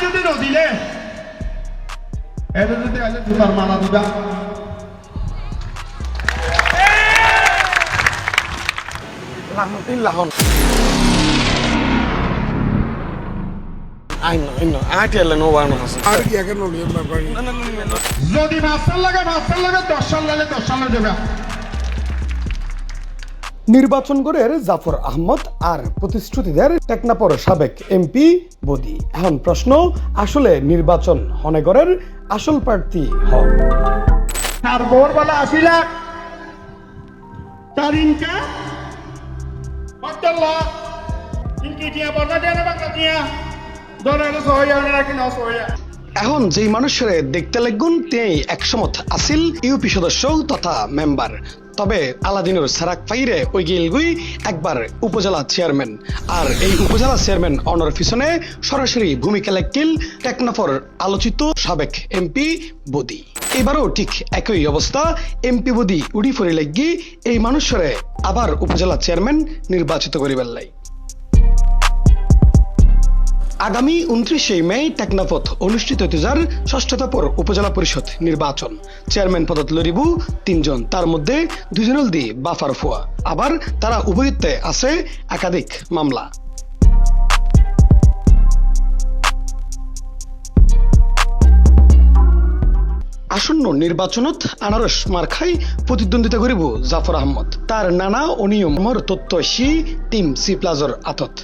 যদি নদিলে এটা যদি আলে তোমার মানা দিবা লাহন যদি মাস্টার লাগে 10 সাল লাগে 10 সাল দেবে। নির্বাচন করে জাফর আহমদ আর প্রতিশ্রুতিদের টেকনাফর সাবেক এমপি বদি। এখন প্রশ্ন, আসলে নির্বাচন হনেগরের আসল প্রার্থী হন? আর ভোরবেলা 80 লাখ 4 ইনকা 70 লাখ ইনকি দিয়া বর্ণা দেয়া বাংলা দিয়া ধরে সহয়া রাখি না সহয়া। এখন যেই মানুষের দেখতে লাগুন তেই একসমত আসিল ইউপি সদস্য তথা মেম্বার, তবে আলাদিনুর সারাক ফাইরে ওই গিলগুই একবার উপজেলা চেয়ারম্যান। আর এই উপজেলা চেয়ারম্যান অনার পিছনে সরাসরি ভূমিকা লাগছিল টেকনাফর আলোচিত সাবেক এমপি বদি। এবারও ঠিক একই অবস্থা, এমপি বদি উড়ি ফরি লাগি এই মানুষের আবার উপজেলা চেয়ারম্যান নির্বাচিত করিবার লাই। আগামী 29শে মে টেকনাফত অনুষ্ঠিত হতে যার ষষ্ঠতপর উপজেলা পরিষদ নির্বাচন। চেয়ারম্যান পদত লড়িব 3 জন, তার মধ্যে 2 জন দি বাফার ফুয়া। আবার তারা উভয়ত্বে আছে একাধিক মামলা। আসন্ন নির্বাচনত আনারস মার্খাই প্রতিদ্বন্দ্বিতা করিব জাফর আহমদ। তার নানা অনিয়মর তথ্য টিম সি প্লাজর আতত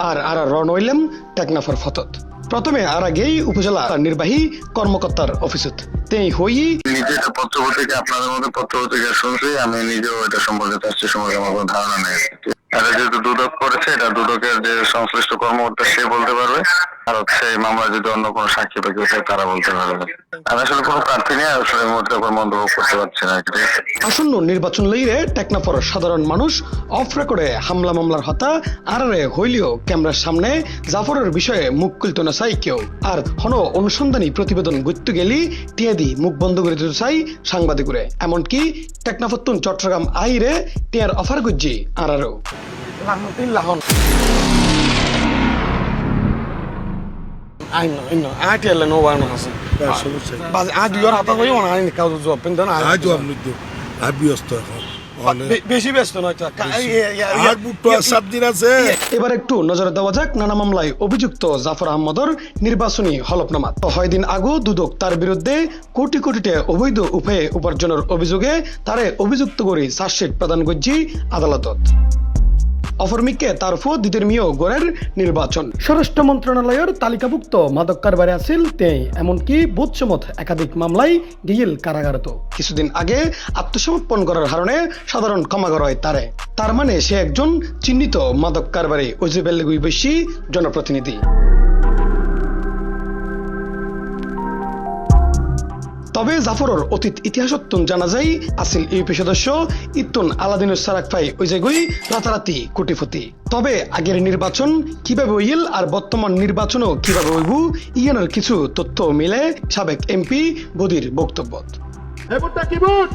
আর রন হইলাম টেকনাফর ফতত। প্রথমে আর আগেই উপজেলা নির্বাহী কর্মকর্তার অফিসত তেই হই নিজে পত্রপত্রিকা আপনাদের মধ্যে পত্রপত্রিকা শুনছি, আমি নিজেও এটা সম্পর্কে তার সম্পর্কে আমার কোনো ধারণা নেই। এটা যেহেতু দুদক করেছে, এটা দুদকের যে সংশ্লিষ্ট কর্মকর্তা সে বলতে পারবে, আর হচ্ছে মামলা যদি অন্য কোনো সাক্ষী বা কেউ থাকে তারা বলতে পারবে। আমি আসলে কোনো প্রার্থী নিয়ে আসলে এই মুহূর্তে কোনো মন্তব্য করতে পারছি না। আসন্ন নির্বাচন লইরে টেকনাফর সাধারণ মানুষ অফ রেকর্ডে হামলা মামলার হতা আরে হইলেও ক্যামেরার সামনে জাফরের বিষয়ে মুখ খুলতে না চাই কেউ। আর হন অনুসন্ধানী প্রতিবেদন গড়তে গেলি টিয়াদি মুখ বন্ধ করে দিতে চাই সাংবাদিকরে। এমনকি টেকনাফতুন চট্টগ্রাম আইরে টিয়ার অফার গুজি আরও লাহন বেশি ব্যস্ত নয়। এবার একটু নজরে দেওয়া যাক নানা মামলায় অভিযুক্ত জাফর আহমদর নির্বাচনী হলফনামা। 6 দিন আগেও দুদক তার বিরুদ্ধে কোটি কোটিতে অবৈধ উপায়ে উপার্জনের অভিযোগে তারে অভিযুক্ত করে চার্জশিট প্রদান করছি আদালতত। অফরমিককে তার ফো দিদের মিও গড়ের নির্বাচন। স্বরাষ্ট্র মন্ত্রণালয়ের তালিকাভুক্ত মাদক কারবারে আছিল তেই, এমনকি বুধসমত একাধিক মামলায় গিয়েল কারাগারত। কিছুদিন আগে আত্মসমর্পণ করার কারণে সাধারণ ক্ষমা করা হয় তারে। তার মানে সে একজন চিহ্নিত মাদক কারবারে ওজুবেলগুই বেশি জনপ্রতিনিধি। তবে জাফরের অতীত ইতিহাসত্তুন জানা যায় আসিল ইউপি সদস্য ইত্তুন আলাদিনুর সারাক ফাই ওই জায়গায় রাতারাতি কোটিপতি। তবে আগের নির্বাচন কিভাবে হইল আর বর্তমান নির্বাচনও কিভাবে হইব ইয়ানোর কিছু তথ্য মিলে সাবেক এমপি বদির বক্তব্য। এবারটা কি বুট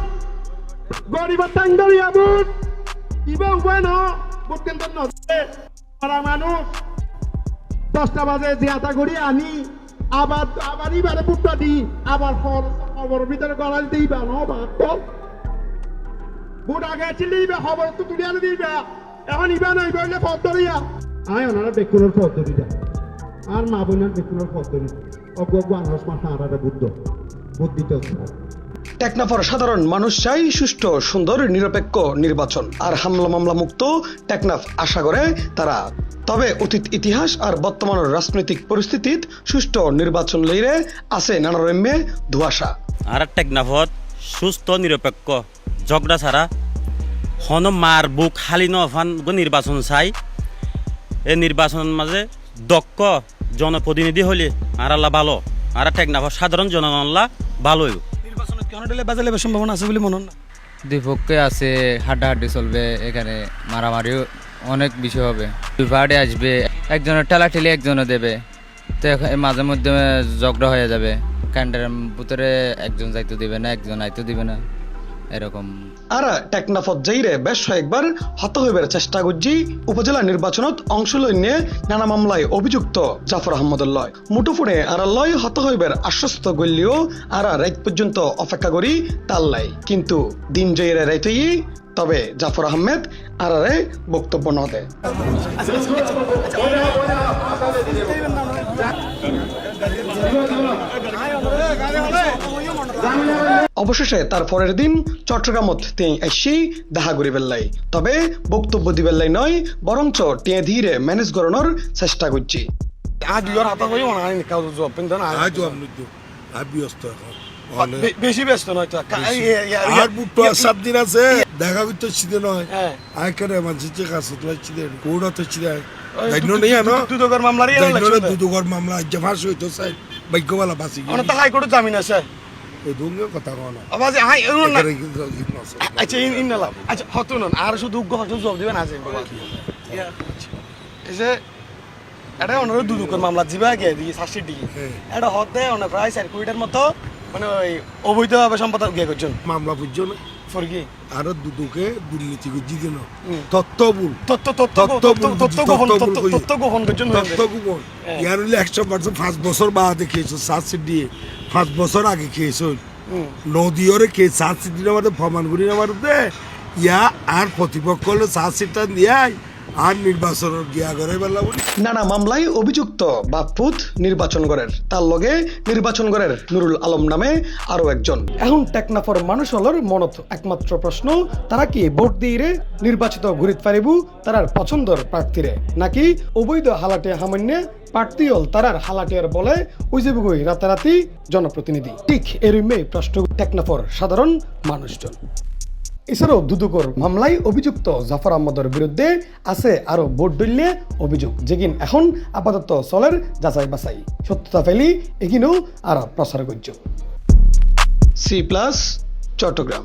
গরিব টাঙ্গারিয়া বুট কিবা উপায় না বুট কেন্দ্র নদে para মানুষ 10টা বাজে জিয়াতা করি আনি আবারই বারে বুটটা দি আবার খবর ভিতরে গলাল দিবা না বাপ বুট আগে চিলিবা খবর তো তুলি আনি দিবা এখন ইবা নাই বললে পদ্ধতিয়া আয় ওনারা বেকুনের পদ্ধতিটা আর মা বোনের বেকুনের পদ্ধতি অজ্ঞ আনারস মাথা আলাদা বুদ্ধিটা টেকনাফর সাধারণ মানুষ চাই সুষ্ঠু সুন্দর নিরপেক্ষ নির্বাচন আর হামলা মামলা মুক্ত টেকনাফ আশা করে তারা। তবে অতীত ইতিহাস আর বর্তমান রাজনৈতিক পরিস্থিতিত সুষ্ঠু নির্বাচন লইরে আছে নানা রম্যে ধোঁয়াশা। আর টেকনাফত সুস্থ নিরপেক্ষ ঝগড়া ছাড়া হন মার বুক হালি নফান নির্বাচন চাই। এই নির্বাচনের মাঝে দক্ষ জনপ্রতিনিধি হলে আর আল্লাহ ভালো, আর টেকনাফত সাধারণ জনগণলা ভালো। নির্বাচনের কেন দিলে বাজালে সম্ভাবনা আছে বলে মনে না? দুই পক্ষে আছে, হাড্ডাহাড্ডি চলবে, এখানে মারামারিও অনেক বিষয় হবে। দুই পার্টি আসবে, একজনের ঠেলাঠেলি একজনে দেবে, তো মাঝে মধ্যে ঝগড়া হয়ে যাবে। ক্যান্ডারের ভিতরে একজন যাইতে দিবে না, একজন আইতে দিবে না, এরকম। আর টেকনাফত যাইরে বেশ কয়েকবার হত হইবার চেষ্টা করছি উপজেলা নির্বাচনত অংশ লই নিয়ে নানা মামলায় অভিযুক্ত জাফর আহমদের লয় মুঠোফোনে আর লয় হত হইবার আশ্বস্ত করলেও আর রাত পর্যন্ত অপেক্ষা করি তার লাই, কিন্তু দিন জয়ীরে রাইতেই তবে জাফর আহমেদ আর বক্তব্য ন দেয়। অবশেষে তার পরের দিন চট্টগ্রামত তিনি এসি দেখা করি বেল্লাই, তবে বক্তব্য দিবেল্লাই নয় বরঞ্চ টিয়ে ধীরে ম্যানেজ করানোর চেষ্টা করছি। আজ ইয়ার হাতা কই মনে হয় কাউ জব পেন না আজ আমি তো ব্যস্ত এখন বেশি ব্যস্ত নয় তো আর বুটো 7 দিন আছে দেখা করতে ছিদে নয় হ্যাঁ আই করে মানছে কাছে তো ছিদে কোড়া তো ছিদে দাইনো নেই আনো দুদকের মামলারই দাইনো দুদুগর মামলা জমা হইতো সাই ভাগ্যবালা বাসি অনেক তো হাইকোর্টে জামিন আছে এই দুঙ্গে কথা কনা আবাজ হাই না না আচ্ছা ইনলা আচ্ছা হতো না আর শুধু উগ্র হতো জব দিবেন আছে এই যে এটা অন্য দুদকের মামলা জিবা গে দি শাস্তি দি এটা হতে অন্য প্রায় 4 কোটির মতো মানে ওই অবৈধভাবে সম্পদ গিয়ে করছেন মামলা বুঝছো না ফরকি আর দুদুকে দুর্নীতি করছি দেন তত্ত্ববুল তত্ত্ব গোপন করছেন তত্ত্ববুল ইয়ার হলে 100% 5 বছর বাদে খেয়েছো শাস্তি দিয়ে 5 বছর আগে খেয়েছো নদীরে কে শাস্তি দিলে আমাদের প্রমাণ করি আমাদের ইয়া আর প্রতিপক্ষ হলে শাস্তিটা নিয়ে আর নির্বাচনের গিয়া করে বেলা বলি। নানা মামলায় অভিযুক্ত বাপুত নির্বাচন গড়ের, তার লগে নির্বাচন গড়ের নুরুল আলম নামে আরো একজন। এখন টেকনাফর মানুষ হলর মনত একমাত্র প্রশ্ন, তারা কি ভোট দিয়ে নির্বাচিত ঘুরিত পারিব তারার পছন্দর প্রার্থীরে, নাকি অবৈধ হালাটে হামান্যে প্রার্থী হল তারার হালাটিয়ার বলে উইজেবুগই রাতারাতি জনপ্রতিনিধি। ঠিক এরমে প্রশ্ন টেকনাফর সাধারণ মানুষজন। এছাড়াও দুদুকর মামলায় অভিযুক্ত জাফর আহমদের বিরুদ্ধে আছে আরো ভোট দলীয় অভিযোগ, যেগিন এখন আপাতত চলের যাচাই বাছাই, সত্যতা ফেলি এগিনেও আর প্রচার করছে। C+ চট্টগ্রাম।